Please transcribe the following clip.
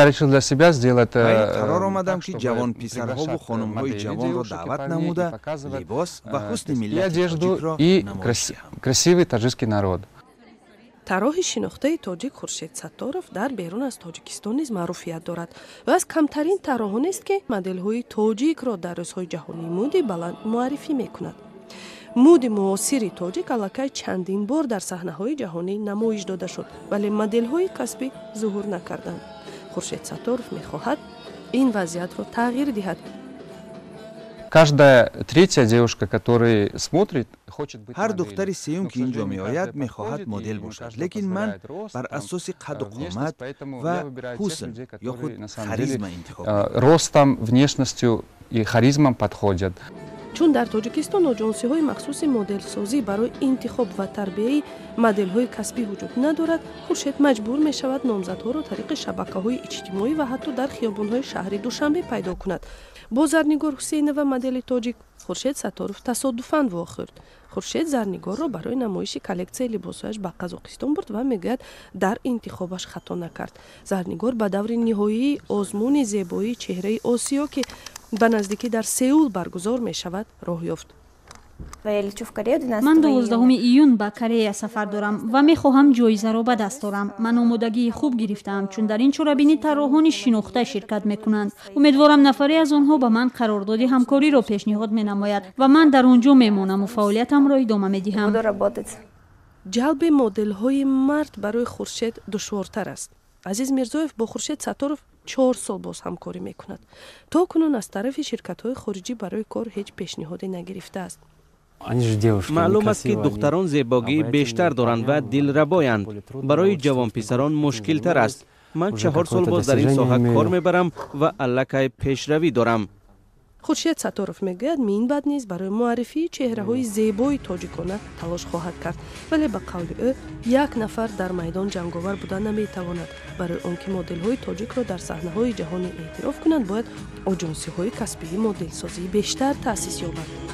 Я решил для себя сделать қарор омадам ки ҷавон писарҳо ву хонумҳои ҷавонро даъват намуда либос ва ҳусни миллати тоҷикро намоиш диҳам. Красивый таджикский народ. طراح شناخته‌ای تاجیک خورشید ستارов در بیرون از تاجیکستان نیز معروفیت دارد و از کمترین طراحان است که مدل‌های تاجیک را در روزهای جهانی مد بلند معرفی می‌کند. مد معاصر تاجیک الکی چندین بار در صحنه‌های جهانی نمایش داده شد ولی مدل‌های کسبی ظهور نکردند. خورشید ستارов می‌خواهد این وضعیت را تغییر دهد. Каждая третья девушка, которая смотрит, хочет быть ҳар моделью. духтари сеюм ки инҷо меояд мехоҳад модел бошад, лекин ман бар асоси қадду қомат ва ҳусн ё худ харизма интихоб мекунам. Ростом, внешностью и харизмом подходят. چون در تاجیکستان آژانس‌های مخصوص مدل‌سازی برای انتخاب و تربیه مدل‌های کسبی وجود ندارد، خورشید مجبور می‌شود نامزدها را طریق شبکه‌های اجتماعی و حتی در خیابان‌های شهر دوشنبه پیدا کند. با زرنگار حسینова مدل تاجیک خورشید ستارов تصادفاً واخورد. خورشید زرنگار را برای نمایش کلکسیای لباسهایش به قزاقستان برد و میگوید در انتخابش خطا نکرد. زرنگار به دور نهایی آزمون زیبایی چهره آسیا که به نزدیکی در سئول برگزار می شود راه یافت. من 12 ایون به کره سفر دارم و می خواهم جایزه را به دست آورم. من آمادگی خوب گرفتم چون در این چوربینی طراحان شناخته شرکت می کنند. امیدوارم نفری از آنها به من قرارداد همکاری را پیشنهاد می نماید و من در آنجا می مانم و فعالیتم را ادامه می دهم. جلب مدل های مرد برای خورشید دشوارتر است. عزیز میرزایف با خورشید ستارov 4 سال باز همکاری می کند. تا کنون از طرف شرکت‌های خارجی برای کار هیچ پیشنهادی نگرفته است. معلوم است که دختران زیبایی بیشتر دارند و دلربایند. برای جوان پسران مشکل تر است. من 4 سال باز در این ساحه کار میبرم و الکی پیشروی دارم. خورشید ستارov میگوید این بعد نیز برای معرفی چهره‌های زیبای تاجیکانه تلاش خواهد کرد ولی به قول او یک نفر در میدان جنگاور بودن نمیتواند. برای آنکه مدل‌های تاجیک را در صحنه‌های جهانی اعتراف کنند باید آژانس‌های کسبی مدل سازی بیشتر تأسیس یابد.